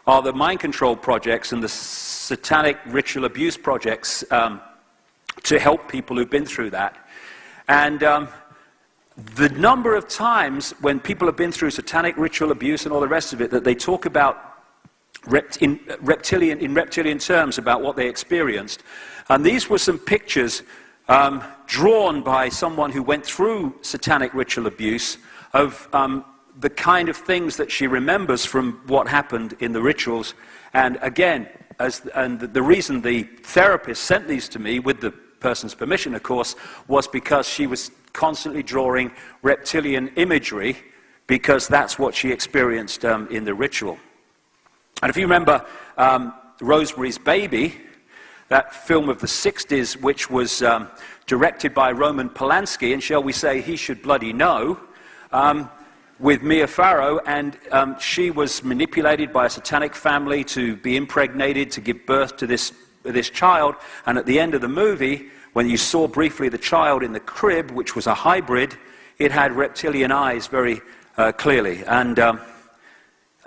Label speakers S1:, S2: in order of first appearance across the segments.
S1: are the mind control projects and the satanic ritual abuse projects to help people who've been through that. And the number of times when people have been through satanic ritual abuse and all the rest of it, that they talk about in reptilian terms about what they experienced. And these were some pictures drawn by someone who went through satanic ritual abuse of the kind of things that she remembers from what happened in the rituals. And again, the reason the therapist sent these to me, with the person's permission, of course, was because she was constantly drawing reptilian imagery, because that's what she experienced in the ritual. And if you remember Rosemary's Baby, that film of the 60s, which was directed by Roman Polanski, and shall we say he should bloody know, with Mia Farrow, and she was manipulated by a satanic family to be impregnated, to give birth to this child, and at the end of the movie, when you saw briefly the child in the crib, which was a hybrid, it had reptilian eyes very clearly. And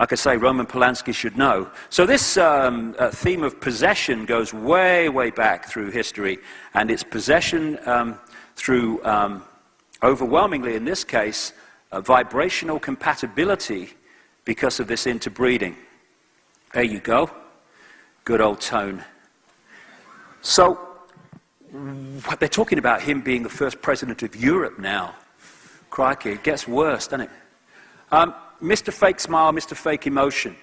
S1: like I say, Roman Polanski should know. So this theme of possession goes way, way back through history, and it's possession through, overwhelmingly in this case, vibrational compatibility because of this interbreeding. There you go. Good old tone. So, they're talking about him being the first president of Europe now. Crikey, it gets worse, doesn't it? Mr. Fake Smile, Mr. Fake Emotion.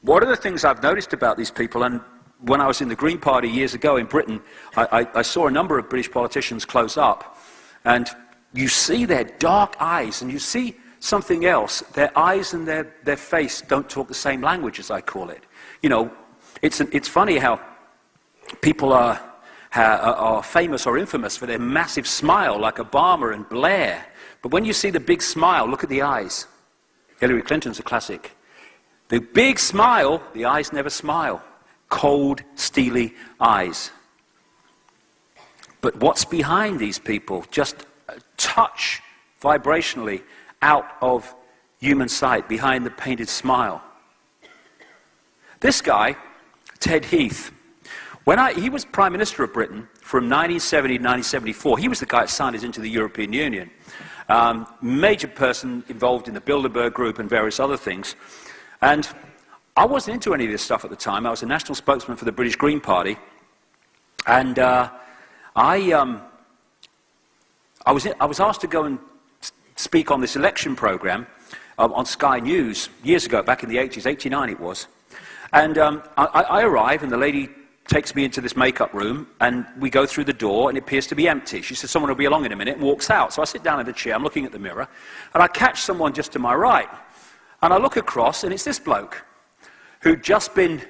S1: One of the things I've noticed about these people, and when I was in the Green Party years ago in Britain, I saw a number of British politicians close up, and you see their dark eyes, and you see something else. Their eyes and their face don't talk the same language, as I call it. You know, it's funny how people are famous or infamous for their massive smile, like Obama and Blair. But when you see the big smile, look at the eyes. Hillary Clinton's a classic. The big smile, the eyes never smile. Cold, steely eyes. But what's behind these people? Just a touch, vibrationally, out of human sight, behind the painted smile. This guy, Ted Heath, he was Prime Minister of Britain from 1970 to 1974. He was the guy that signed us into the European Union. Major person involved in the Bilderberg Group and various other things. And I wasn't into any of this stuff at the time. I was a national spokesman for the British Green Party. And I was asked to go and speak on this election program on Sky News years ago, back in the 80s, 89 it was. And I arrive, and the lady takes me into this makeup room, and we go through the door, and it appears to be empty. She says, someone will be along in a minute, and walks out. So I sit down in the chair, I'm looking at the mirror, and I catch someone just to my right. And I look across, and it's this bloke who'd just been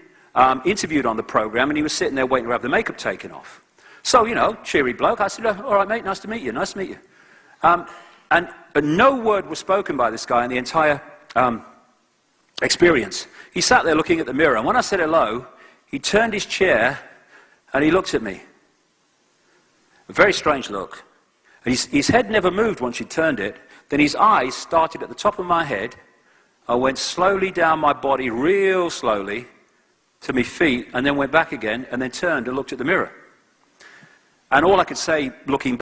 S1: interviewed on the program, and he was sitting there waiting to have the makeup taken off. So, you know, cheery bloke. I said, oh, all right, mate, nice to meet you, nice to meet you. But no word was spoken by this guy in the entire experience. He sat there looking at the mirror, and when I said hello, he turned his chair and he looked at me. A very strange look. And his head never moved once he turned it. Then his eyes started at the top of my head. I went slowly down my body, real slowly, to my feet, and then went back again, and then turned and looked at the mirror. And all I could say, looking